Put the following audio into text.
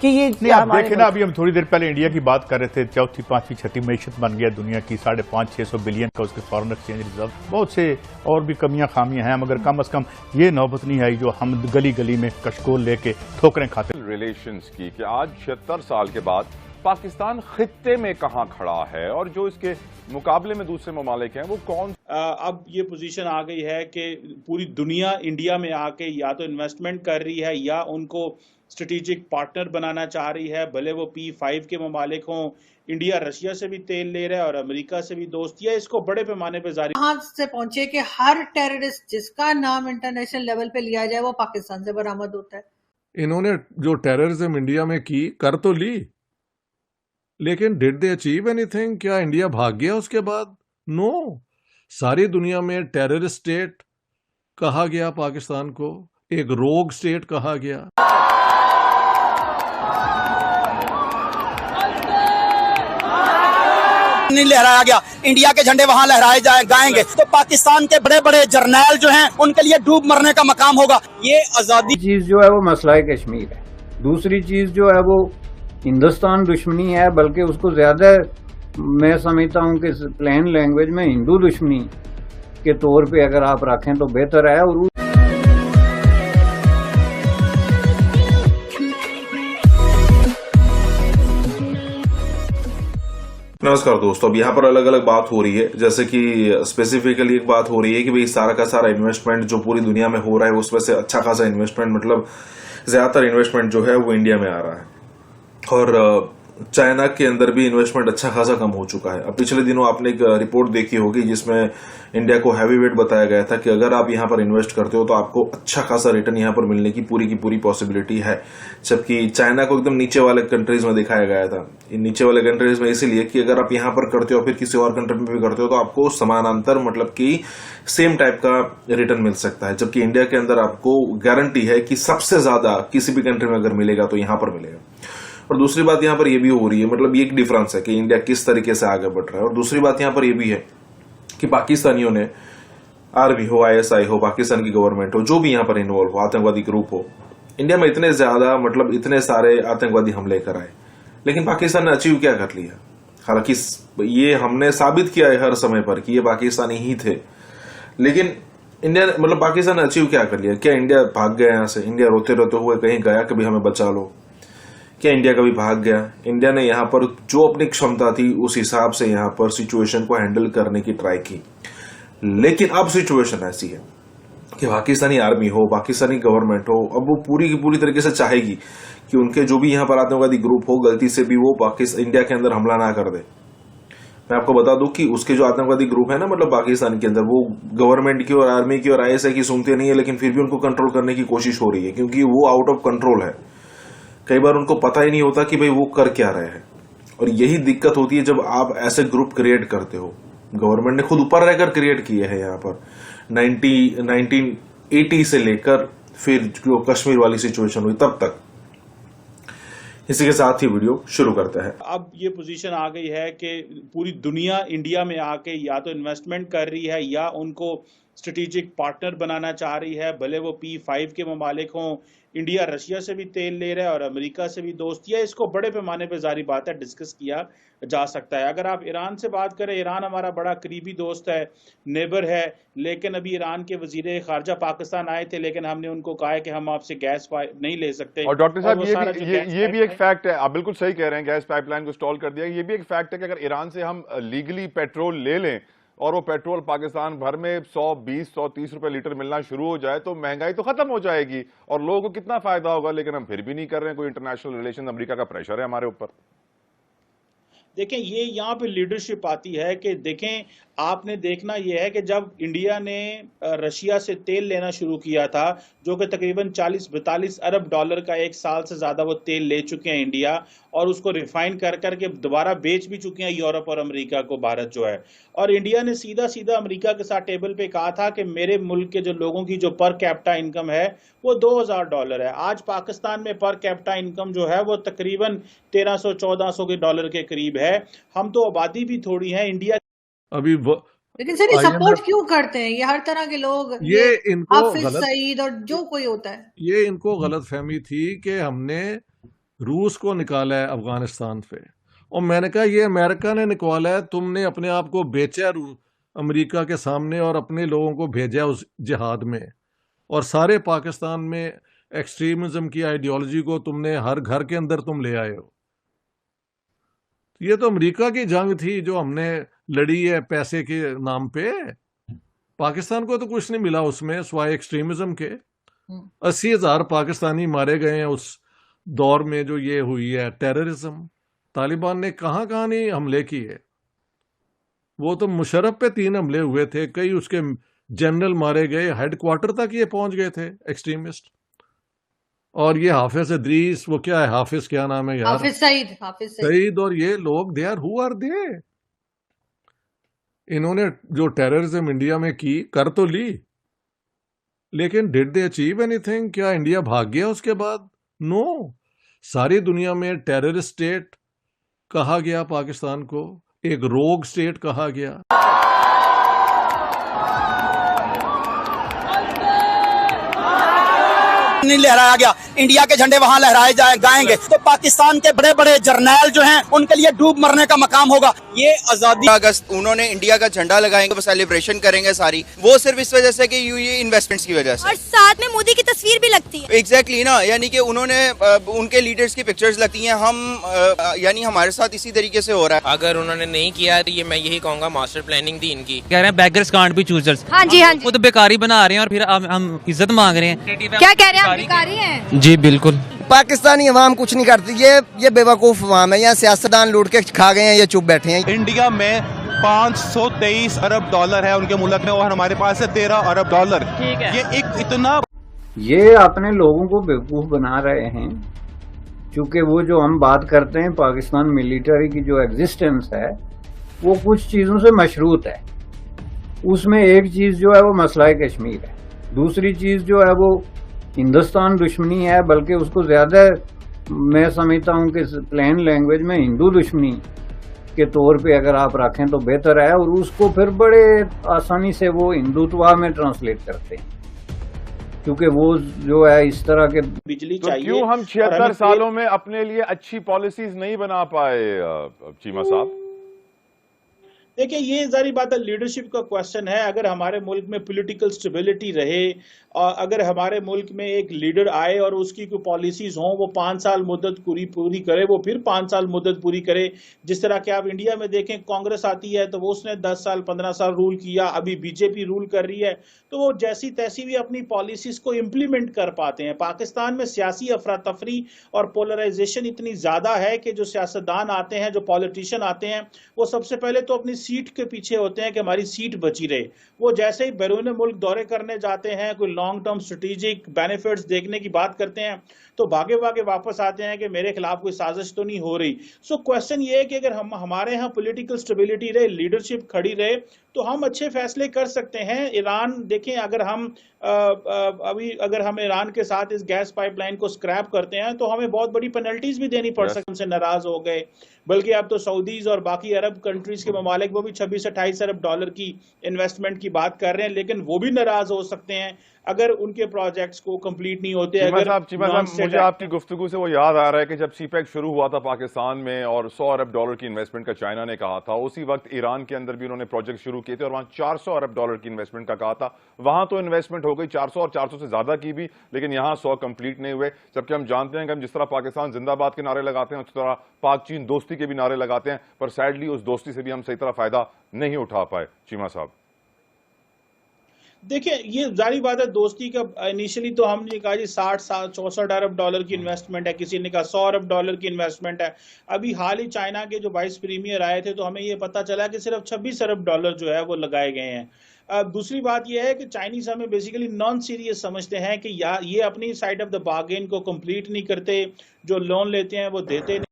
कि ये नहीं, आप देखें ना, अभी हम थोड़ी देर पहले इंडिया की बात कर रहे थे, चौथी पांचवी छठी मैशत बन गया दुनिया की, 550-600 बिलियन का उसके फॉरेन एक्सचेंज रिजर्व। बहुत से और भी कमियां खामियां हैं, मगर कम से कम ये नौबत नहीं आई जो हम गली गली में कशकोल लेके ठोकरें खाते। रिलेशंस की कि आज 76 साल के बाद पाकिस्तान खित्ते में कहां खड़ा है और जो इसके मुकाबले में दूसरे ममालिक हैं वो कौन। अब ये पोजीशन आ गई है कि पूरी दुनिया इंडिया में आके या तो इन्वेस्टमेंट कर रही है या उनको स्ट्रेटेजिक पार्टनर बनाना चाह रही है, भले वो P5 के ममालिक हों। इंडिया रशिया से भी तेल ले रहा है और अमेरिका से भी दोस्तियां इसको बड़े पैमाने पे जारी कहां से पहुंचे कि हर टेररिस्ट जिसका नाम इंटरनेशनल लेवल पे लिया जाए वो पाकिस्तान से बरामद होता है। इन्होंने जो टेररिज्म इंडिया में की कर तो ली, लेकिन डिड दे अचीव एनीथिंग? क्या इंडिया भाग गया उसके बाद? नो। सारी दुनिया में टेररिस्ट स्टेट कहा गया पाकिस्तान को, एक रोग स्टेट कहा गया। नहीं लहराया गया, इंडिया के झंडे वहाँ लहराए जाएंगे तो पाकिस्तान के बड़े बड़े जर्नैल जो हैं उनके लिए डूब मरने का मकाम होगा। ये आजादी चीज जो है वो मसला कश्मीर है। दूसरी चीज जो है वो हिंदुस्तान दुश्मनी है, बल्कि उसको ज्यादा मैं समझता हूँ कि प्लेन लैंग्वेज में हिंदू दुश्मनी के तौर पे अगर आप रखें तो बेहतर है। और नमस्कार दोस्तों, अब यहाँ पर अलग अलग बात हो रही है, जैसे कि स्पेसिफिकली एक बात हो रही है कि भाई सारा का सारा इन्वेस्टमेंट जो पूरी दुनिया में हो रहा है उसमें से अच्छा खासा इन्वेस्टमेंट, मतलब ज्यादातर इन्वेस्टमेंट जो है वो इंडिया में आ रहा है। और चाइना के अंदर भी इन्वेस्टमेंट अच्छा खासा कम हो चुका है। अब पिछले दिनों आपने एक रिपोर्ट देखी होगी जिसमें इंडिया को हैवी वेट बताया गया था कि अगर आप यहाँ पर इन्वेस्ट करते हो तो आपको अच्छा खासा रिटर्न यहाँ पर मिलने की पूरी पॉसिबिलिटी है, जबकि चाइना को एकदम नीचे वाले कंट्रीज में दिखाया गया था। इन नीचे वाले कंट्रीज में इसीलिए कि अगर आप यहाँ पर करते हो फिर किसी और कंट्री में भी करते हो तो आपको समानांतर मतलब कि सेम टाइप का रिटर्न मिल सकता है, जबकि इंडिया के अंदर आपको गारंटी है कि सबसे ज्यादा किसी भी कंट्री में अगर मिलेगा तो यहाँ पर मिलेगा। और दूसरी बात यहाँ पर यह भी हो रही है, मतलब ये एक डिफरेंस है कि इंडिया किस तरीके से आगे बढ़ रहा है। और दूसरी बात यहाँ पर यह भी है कि पाकिस्तानियों ने आर्मी हो, ISI हो, पाकिस्तान की गवर्नमेंट हो, जो भी यहाँ पर इन्वॉल्व हो, आतंकवादी ग्रुप हो, इंडिया में इतने ज्यादा मतलब इतने सारे आतंकवादी हमले कराए, लेकिन पाकिस्तान ने अचीव क्या कर लिया? हालांकि ये हमने साबित किया है हर समय पर कि ये पाकिस्तानी ही थे, लेकिन इंडिया मतलब पाकिस्तान ने अचीव क्या कर लिया? क्या इंडिया भाग गया यहाँ से? इंडिया रोते रोते हुए कहीं गया कभी हमें बचा लो? क्या इंडिया कभी भाग गया? इंडिया ने यहाँ पर जो अपनी क्षमता थी उस हिसाब से यहाँ पर सिचुएशन को हैंडल करने की ट्राई की, लेकिन अब सिचुएशन ऐसी है कि पाकिस्तानी आर्मी हो, पाकिस्तानी गवर्नमेंट हो, अब वो पूरी की पूरी तरीके से चाहेगी कि उनके जो भी यहाँ पर आतंकवादी ग्रुप हो गलती से भी वो पाकिस्तान इंडिया के अंदर हमला ना कर दे। मैं आपको बता दूं कि उसके जो आतंकवादी ग्रुप है ना, मतलब पाकिस्तान के अंदर, वो गवर्नमेंट की और आर्मी की और ISI की सुनते नहीं है, लेकिन फिर भी उनको कंट्रोल करने की कोशिश हो रही है, क्योंकि वो आउट ऑफ कंट्रोल है। कई बार उनको पता ही नहीं होता कि भाई वो कर क्या रहे हैं, और यही दिक्कत होती है जब आप ऐसे ग्रुप क्रिएट करते हो। गवर्नमेंट ने खुद ऊपर रहकर क्रिएट किए हैं यहाँ पर 1980 से लेकर फिर जो कश्मीर वाली सिचुएशन हुई तब तक। इसी के साथ ही वीडियो शुरू करते हैं। अब ये पोजीशन आ गई है कि पूरी दुनिया इंडिया में आके या तो इन्वेस्टमेंट कर रही है या उनको स्ट्रेटेजिक पार्टनर बनाना चाह रही है, भले वो P5 के ममालिक हों। इंडिया रशिया से भी तेल ले रहा है और अमेरिका से भी दोस्तियां इसको बड़े पैमाने पे जारी बात है डिस्कस किया जा सकता है। अगर आप ईरान से बात करें, ईरान हमारा बड़ा करीबी दोस्त है, नेबर है, लेकिन अभी ईरान के वजीर खारजा पाकिस्तान आए थे, लेकिन हमने उनको कहा है कि हम आपसे गैस नहीं ले सकते। और डॉक्टर साहब ये भी एक फैक्ट है, आप बिल्कुल सही कह रहे हैं, गैस पाइपलाइन को स्टॉल कर दिया। ये भी एक फैक्ट है कि अगर ईरान से हम लीगली पेट्रोल ले लें और वो पेट्रोल पाकिस्तान भर में 120-130 रुपए लीटर मिलना शुरू हो जाए तो महंगाई तो खत्म हो जाएगी और लोगों को कितना फायदा होगा, लेकिन हम फिर भी नहीं कर रहे हैं। कोई इंटरनेशनल रिलेशन, अमेरिका का प्रेशर है हमारे ऊपर। देखें, ये यहाँ पे लीडरशिप आती है कि देखें, आपने देखना यह है कि जब इंडिया ने रशिया से तेल लेना शुरू किया था, जो कि तकरीबन 40-42 अरब डॉलर का एक साल से ज्यादा वो तेल ले चुके हैं इंडिया, और उसको रिफाइन कर करके दोबारा बेच भी चुके हैं यूरोप और अमेरिका को, भारत जो है। और इंडिया ने सीधा सीधा अमेरिका के साथ टेबल पे कहा था कि मेरे मुल्क के जो लोगों की जो पर कैपिटा इनकम है वो $2000 है। आज पाकिस्तान में पर कैपिटा इनकम जो है वो तकरीबन 1300-1400 के डॉलर के करीब है। हम तो आबादी भी थोड़ी है इंडिया अभी लेकिन सर ये सपोर्ट क्यों करते हैं ये हर तरह के लोग, ये इनको हाफिज सईद और जो कोई होता है? ये इनको गलत फहमी थी कि हमने रूस को निकाला है अफगानिस्तान पे, और मैंने कहा ये अमेरिका ने निकाला है, तुमने अपने आप को बेचा अमेरिका के सामने और अपने लोगों को भेजा उस जिहाद में, और सारे पाकिस्तान में एक्सट्रीमिज्म की आइडियोलॉजी को तुमने हर घर के अंदर तुम ले आए हो। ये तो अमेरिका की जंग थी जो हमने लड़ी है पैसे के नाम पे। पाकिस्तान को तो कुछ नहीं मिला उसमें सिवाय एक्सट्रीमिज्म के। 80,000 पाकिस्तानी मारे गए हैं उस दौर में जो ये हुई है टेररिज्म। तालिबान ने कहां कहां नहीं हमले किए। वो तो मुशर्रफ पे 3 हमले हुए थे, कई उसके जनरल मारे गए, हेडक्वार्टर तक ये पहुंच गए थे एक्सट्रीमिस्ट। और ये हाफिज इदरीस, वो क्या है, हाफिज क्या नाम है यार, हाफिज सईद, और ये लोग they are who are they. इन्होंने जो टेररिज्म इंडिया में की कर तो ली, लेकिन डिड दे अचीव एनीथिंग? क्या इंडिया भाग गया उसके बाद? नो। सारी दुनिया में टेररिस्ट स्टेट कहा गया पाकिस्तान को, एक रोग स्टेट कहा गया। नहीं लहराया गया, इंडिया के झंडे वहां लहराए जाएंगे तो पाकिस्तान के बड़े बड़े जर्नैल जो हैं उनके लिए डूब मरने का मकाम होगा। ये आजादी अगस्त उन्होंने इंडिया का झंडा लगाएंगे, वो सेलिब्रेशन करेंगे सारी, वो सिर्फ इस वजह से कि ये इन्वेस्टमेंट्स की वजह से, और साथ में मोदी की तस्वीर भी लगती है। एग्जैक्टली ना, यानी कि उन्होंने उनके लीडर्स की पिक्चर्स लगती हैं। हम यानी हमारे साथ इसी तरीके से हो रहा है। अगर उन्होंने नहीं किया तो ये मैं यही कहूंगा मास्टर प्लानिंग थी इनकी। कह रहे हैं बेगर्स कांट बी चूजर्स। हाँ जी, हाँ जी। खुद बेकारी बना रहे हैं और फिर हम इज्जत मांग रहे हैं। क्या कह रहे हैं, बेकारी हैं? जी बिल्कुल। पाकिस्तानी अवाम कुछ नहीं करती, ये बेवकूफ अवाम है। यहाँ सियासतदान लूट के खा गए हैं, ये चुप बैठे हैं। इंडिया में 523 अरब डॉलर है उनके मुल्क में, और हमारे पास है 13 अरब डॉलर। ठीक है। ये एक इतना, ये अपने लोगों को बेवकूफ बना रहे हैं, क्योंकि वो जो हम बात करते हैं पाकिस्तान मिलिट्री की जो एग्जिस्टेंस है वो कुछ चीजों से मशरूत है। उसमें एक चीज जो है वो मसला कश्मीर है, दूसरी चीज जो है वो हिंदुस्तान दुश्मनी है, बल्कि उसको ज्यादा मैं समझता हूँ कि प्लेन लैंग्वेज में हिंदू दुश्मनी के तौर पे अगर आप रखें तो बेहतर है, और उसको फिर बड़े आसानी से वो हिंदुत्व में ट्रांसलेट करते हैं, क्योंकि वो जो है इस तरह के बिजली तो चाहिए। क्यों हम 76 सालों में अपने लिए अच्छी पॉलिसीज नहीं बना पाए चीमा साहब? देखिए, ये जारी बात है, लीडरशिप का क्वेश्चन है। अगर हमारे मुल्क में पॉलिटिकल स्टेबिलिटी रहे और अगर हमारे मुल्क में एक लीडर आए और उसकी कोई पॉलिसीज हों, वो 5 साल मुद्दत पूरी करे, वो फिर 5 साल मुद्दत पूरी करे। जिस तरह के आप इंडिया में देखें, कांग्रेस आती है तो वो उसने 10 साल 15 साल रूल किया, अभी बीजेपी रूल कर रही है, तो वो जैसी तैसी भी अपनी पॉलिसीज को इम्प्लीमेंट कर पाते हैं। पाकिस्तान में सियासी अफरा तफरी और पोलराइजेशन इतनी ज्यादा है कि जो सियासतदान आते हैं, जो पॉलिटिशियन आते हैं, वो सबसे पहले तो अपनी सीट के पीछे होते हैं कि हमारी सीट बची रहे। वो जैसे ही बैरून मुल्क दौरे करने जाते हैं, कोई लॉन्ग टर्म स्ट्रेटेजिक बेनिफिट्स देखने की बात करते हैं, तो भागे भागे वापस आते हैं कि मेरे खिलाफ कोई साजिश तो नहीं हो रही। सो क्वेश्चन ये है कि अगर हमारे यहाँ पॉलिटिकल स्टेबिलिटी रहे, लीडरशिप खड़ी रहे, तो हम अच्छे फैसले कर सकते हैं। ईरान देखें, अगर हम अगर हम ईरान के साथ इस गैस पाइपलाइन को स्क्रैप करते हैं तो हमें बहुत बड़ी पेनल्टीज भी देनी पड़ सकती है। हमसे नाराज हो गए, बल्कि अब तो सऊदीज और बाकी अरब कंट्रीज के ममालिक वो भी 26 से 28 अरब डॉलर की इन्वेस्टमेंट की बात कर रहे हैं, लेकिन वो भी नाराज हो सकते हैं अगर उनके प्रोजेक्ट्स को कंप्लीट नहीं होते। अगर मुझे आपकी गुफ्तगू से वो याद आ रहा है कि जब सीपेक शुरू हुआ था पाकिस्तान में और 100 अरब डॉलर की इन्वेस्टमेंट का चाइना ने कहा था, उसी वक्त ईरान के अंदर भी उन्होंने प्रोजेक्ट शुरू किए थे और वहां 400 अरब डॉलर की इन्वेस्टमेंट का कहा था। वहां तो इन्वेस्टमेंट हो गई 400 और 400 से ज्यादा की भी, लेकिन यहां 100 कंप्लीट नहीं हुए। जबकि हम जानते हैं कि हम जिस तरह पाकिस्तान जिंदाबाद के नारे लगाते हैं, उस तरह पाक चीन दोस्ती के भी नारे लगाते हैं, पर सैडली उस दोस्ती से भी हम सही तरह फायदा नहीं उठा पाए। चीमा साहब देखिए, ये जारी बात है, दोस्ती का इनिशियली तो हमने कहा जी 60-64 अरब डॉलर की इन्वेस्टमेंट है, किसी ने कहा 100 अरब डॉलर की इन्वेस्टमेंट है। अभी हाल ही चाइना के जो वाइस प्रीमियर आए थे तो हमें ये पता चला कि सिर्फ 26 अरब डॉलर जो है वो लगाए गए हैं। दूसरी बात यह है कि चाइनीज हमें बेसिकली नॉन सीरियस समझते हैं कि ये अपनी साइड ऑफ द बार्गेन को कंप्लीट नहीं करते, जो लोन लेते हैं वो देते नहीं।